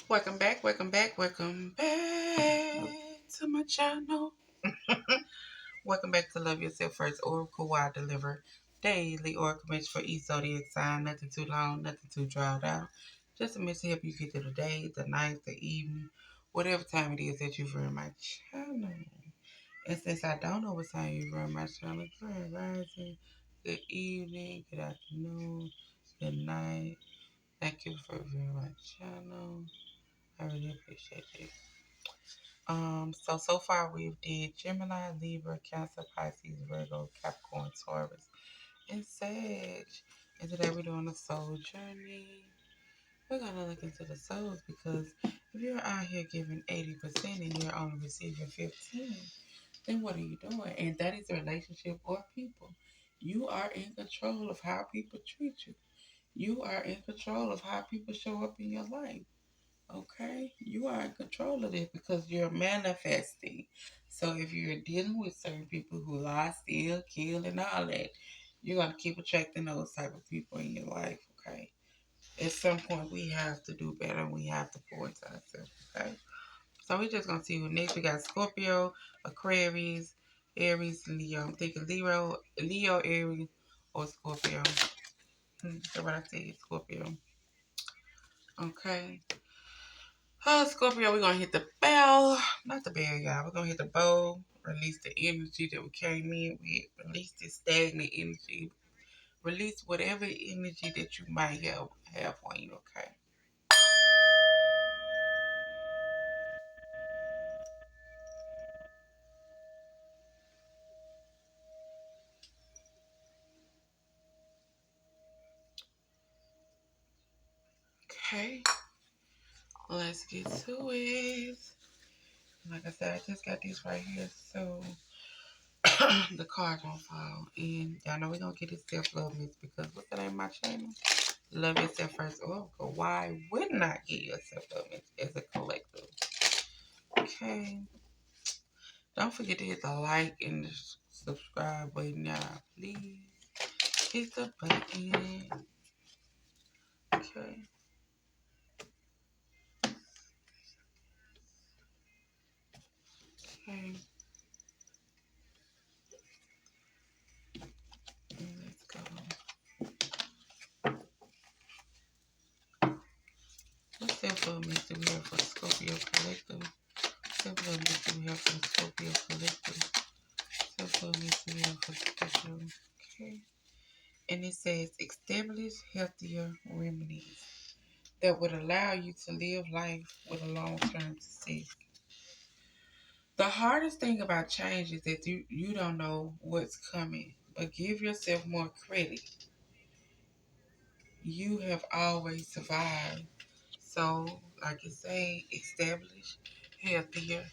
Welcome back, welcome back, welcome back to my channel. Welcome back to Love Yourself First Oracle, where I deliver daily oracle message for each zodiac sign. Nothing too long, nothing too drawn out. Just a message to help you get through the day, the night, the evening, whatever time it is that you're in my channel. And since I don't know what time you're in my channel, good rising, good evening, good afternoon, good night. Thank you for viewing my channel. I really appreciate it. So far we've did Gemini, Libra, Cancer, Pisces, Virgo, Capricorn, Taurus, and Sag. And today we're doing a soul journey. We're gonna look into the souls because if you're out here giving 80% and you're only receiving 15, then what are you doing? And that is a relationship or people. You are in control of how people treat you. You are in control of how people show up in your life. Okay, you are in control of it because you're manifesting. So if you're dealing with certain people who lie, steal, kill, and all that, you're gonna keep attracting those type of people in your life. Okay. At some point, we have to do better. And we have to pour into ourselves. Okay. So we're just gonna see who next. We got Scorpio, Aquarius, Aries, Leo. I'm thinking Leo, Aries, or Scorpio. That's what I said, Scorpio. Okay. Scorpio, we're going to hit the bell. Not the bell, y'all. We're going to hit the bow. Release the energy that we came in with. Release this stagnant energy. Release whatever energy that you might have on you, okay? Okay. Let's get to it. Like I said, I just got this right here, so the card don't fall. And y'all know we're going to get this self-love mix because what's the name of my channel? Love Yourself First Oracle. Why wouldn't I get yourself love mix as a collective? Okay. Don't forget to hit the like and the subscribe button now. Please hit the button. Okay. Okay. Let's go. What self-love mix do we have for the Scorpio Collective? Self-love mix do we have for the Scorpio Collective? Self-love mix do we have for Scorpio? Okay. And it says, establish healthier remedies that would allow you to live life with a long-term success. The hardest thing about change is that you don't know what's coming, but give yourself more credit. You have always survived. So, like you say, establish healthier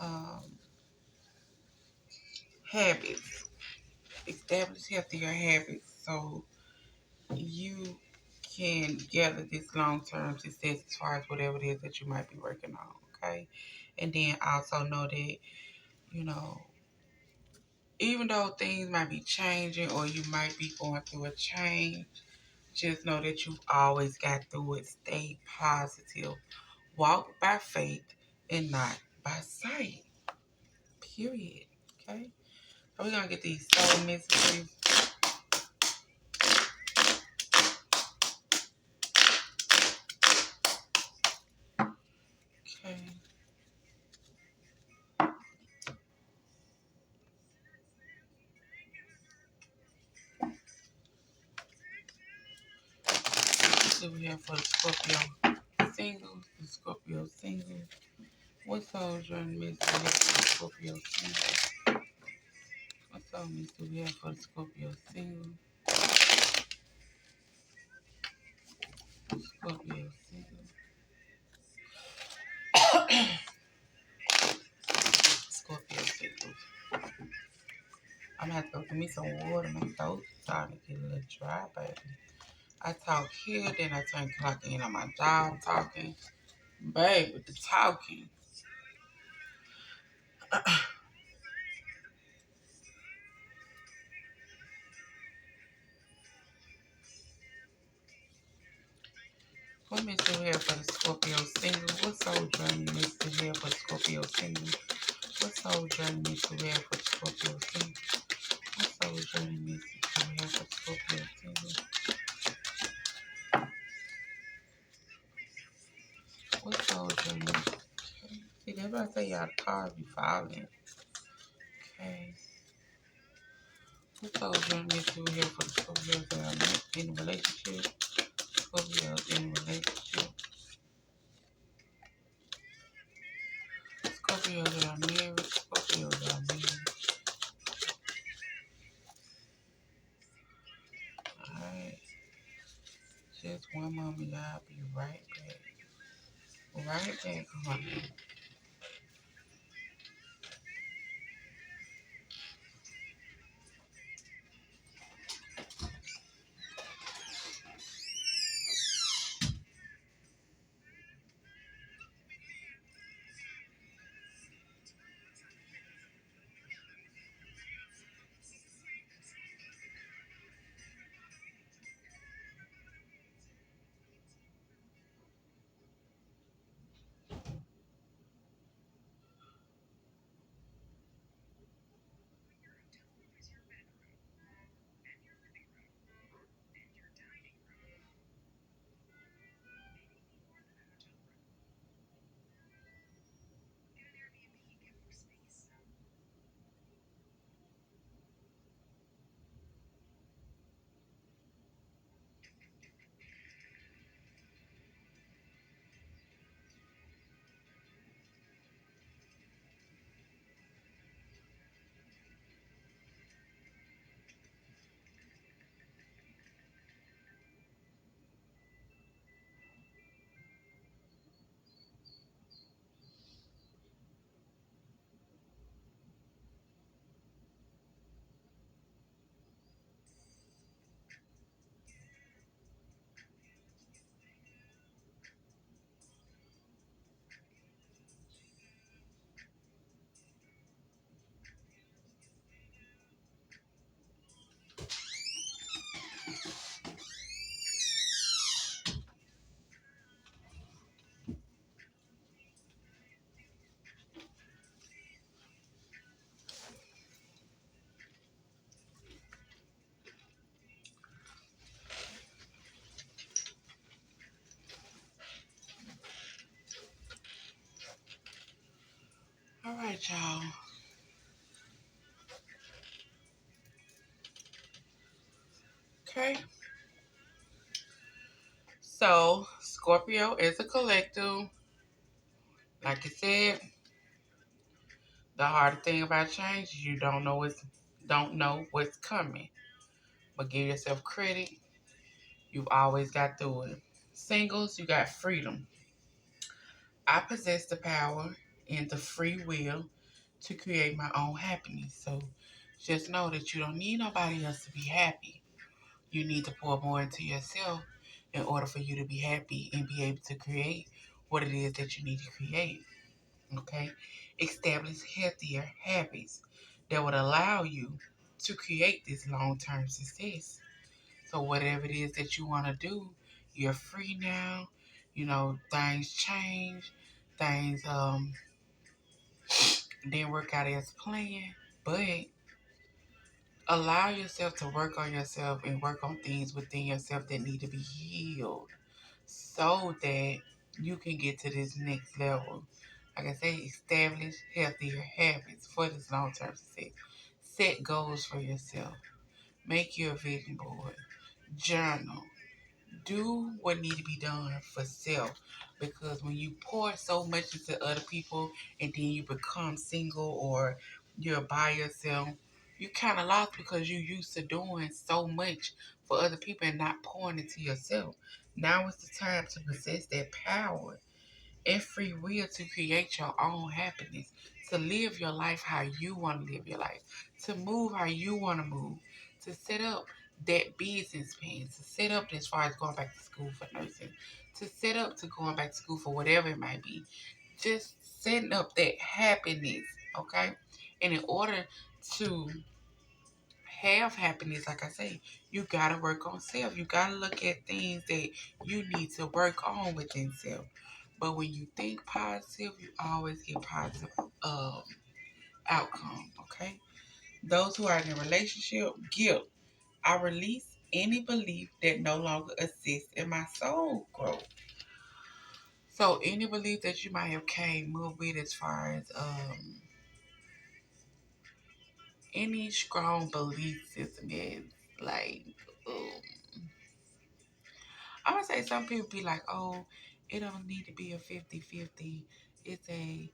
um, habits. Establish healthier habits so you can gather this long term success as far as whatever it is that you might be working on. Okay. And then also know that, you know, even though things might be changing or you might be going through a change, just know that you always got through it. Stay positive. Walk by faith and not by sight. Period. Okay? So we're going to get these soul messages. Okay. So we have for the Scorpio singles. The Scorpio singles. What soul journey message do we have for the Scorpio singles? What soul message do we have for the Scorpio singles? Scorpio singles. Scorpio singles. I'm gonna have to go get me some water. My throat's starting to get a little dry, baby. I talk here, then I turn clock in on my job talking. Babe, with the talking. What message do we have for the Scorpio single? journey message we have for Scorpio season? What soul journey message do we have for Scorpio season? What soul journey message? Okay. See, that's why I say y'all the cards be falling. Okay. What soul journey message we have for the Scorpios that are in a relationship? Scorpios in a relationship. Scorpios that are married. Scorpios that are married. Alright. Just one moment, y'all. Be right back. Right back, honey. Alright, y'all. Okay. So, Scorpio is a collective. Like I said, the hard thing about change is you don't know what's coming. But give yourself credit. You've always got through it. Singles, you got freedom. I possess the power and the free will to create my own happiness. So just know that you don't need nobody else to be happy. You need to pour more into yourself in order for you to be happy and be able to create what it is that you need to create. Okay? Establish healthier habits that would allow you to create this long term success. So, whatever it is that you want to do, you're free now. You know, things change, things didn't work out as planned, but allow yourself to work on yourself and work on things within yourself that need to be healed so that you can get to this next level. Like I say, establish healthier habits for this long term success. Set goals for yourself. Make your vision board. Journal. Do what need to be done for self, because when you pour so much into other people and then you become single or you're by yourself, you kind of lost because you used to doing so much for other people and not pouring into yourself. Now is the time to possess that power and free will to create your own happiness, to live your life how you want to live your life, to move how you want to move, to set up that business plan, to set up as far as going back to school for nursing, to set up to going back to school for whatever it might be. Just setting up that happiness, okay? And in order to have happiness, like I say, you gotta work on self. You gotta look at things that you need to work on within self. But when you think positive, you always get positive outcome, okay? Those who are in a relationship, guilt. I release any belief that no longer assists in my soul growth. So any belief that you might have came moved with as far as any strong belief system is like um, I'm gonna say some people be like, oh, it don't need to be a 50-50. It's a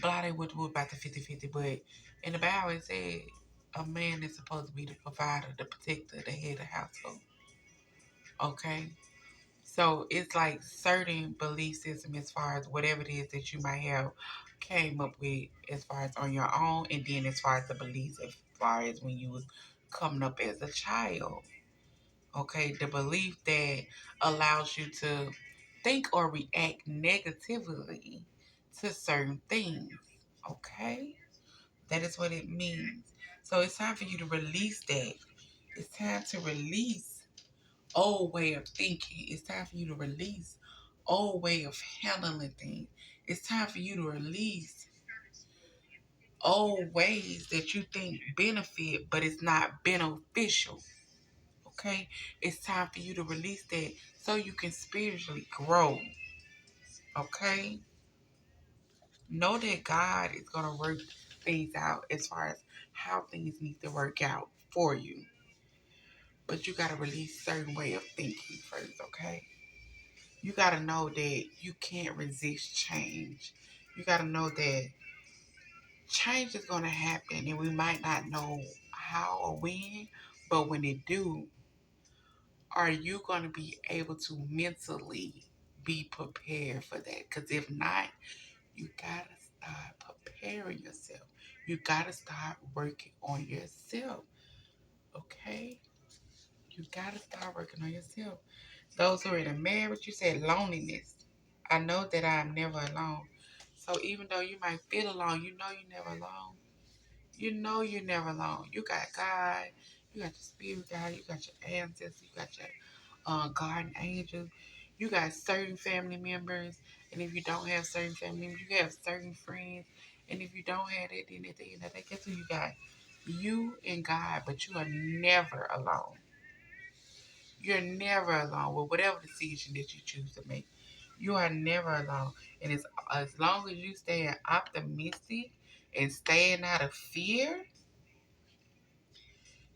blah they would about the 50-50, but in the Bible it said a man is supposed to be the provider, the protector, the head of the household. Okay? So it's like certain belief system as far as whatever it is that you might have came up with as far as on your own, and then as far as the beliefs as far as when you was coming up as a child. Okay, the belief that allows you to think or react negatively to certain things. Okay, that is what it means. So it's time for you to release that. It's time to release old way of thinking. It's time for you to release old way of handling things. It's time for you to release old ways that you think benefit, but it's not beneficial. Okay? It's time for you to release that so you can spiritually grow. Okay? Know that God is going to work things out as far as how things need to work out for you. But you got to release certain way of thinking first, okay? You got to know that you can't resist change. You got to know that change is going to happen and we might not know how or when, but when it do, are you going to be able to mentally be prepared for that? Because if not, you got to start preparing yourself. You got to start working on yourself, okay? You got to start working on yourself. Those who are in a marriage, you said loneliness. I know that I am never alone. So even though you might feel alone, you know you're never alone. You know you're never alone. You got God, you got your spirit guide, you got your ancestors, you got your guardian angels, you got certain family members, and if you don't have certain family members, you have certain friends, and if you don't have that, then at the end of the day, guess who you got? You and God, but you are never alone. You're never alone with whatever decision that you choose to make. You are never alone. And as long as you stay optimistic and staying out of fear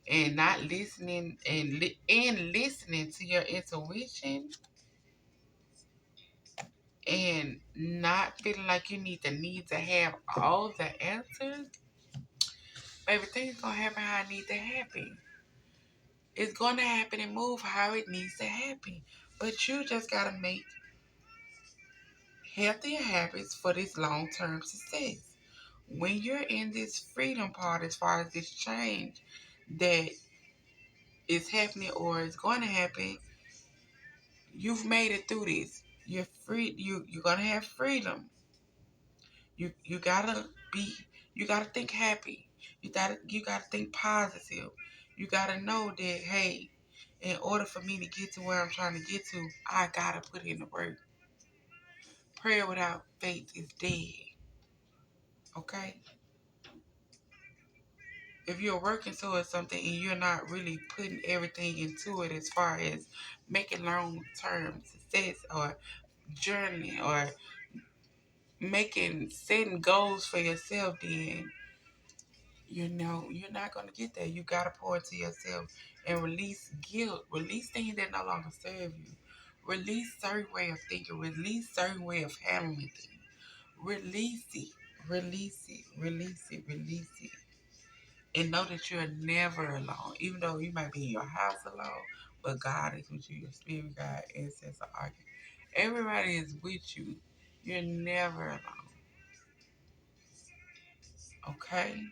and not listening and listening to your intuition and not feeling like you need to have all the answers, baby, things gonna happen how it need to happen. It's gonna happen and move how it needs to happen. But you just gotta make healthier habits for this long-term success. When you're in this freedom part, as far as this change that is happening or is going to happen, you've made it through this. You're free. You're gonna have freedom. You gotta be. You gotta think happy. You gotta think positive. You gotta know that hey, in order for me to get to where I'm trying to get to, I gotta put in the work. Prayer without faith is dead. Okay. If you're working towards something and you're not really putting everything into it as far as making long term success or journey or making setting goals for yourself, then you know you're not gonna get there. You gotta pour into yourself and release guilt, release things that no longer serve you, release certain way of thinking, release certain way of handling things, release it, release it, release it, release it. And know that you're never alone, even though you might be in your house alone, but God is with you, your spirit guide, ancestor, archangel. Everybody is with you. You're never alone. Okay?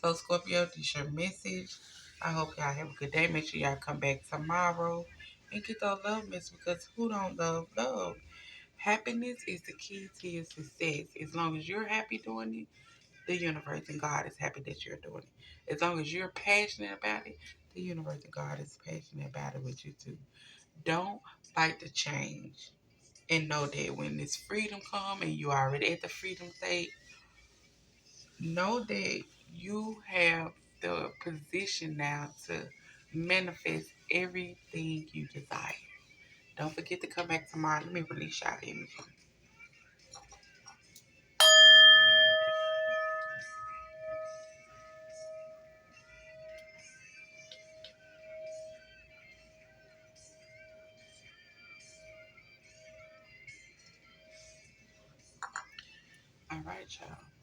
So Scorpio, this is your message. I hope y'all have a good day. Make sure y'all come back tomorrow and get those love messages because who don't love love? Happiness is the key to your success. As long as you're happy doing it, the universe and God is happy that you're doing it. As long as you're passionate about it, the universe and God is passionate about it with you too. Don't fight the change. And know that when this freedom come and you already at the freedom state, know that you have the position now to manifest everything you desire. Don't forget to come back tomorrow. Let me release y'all the energy. All right, y'all.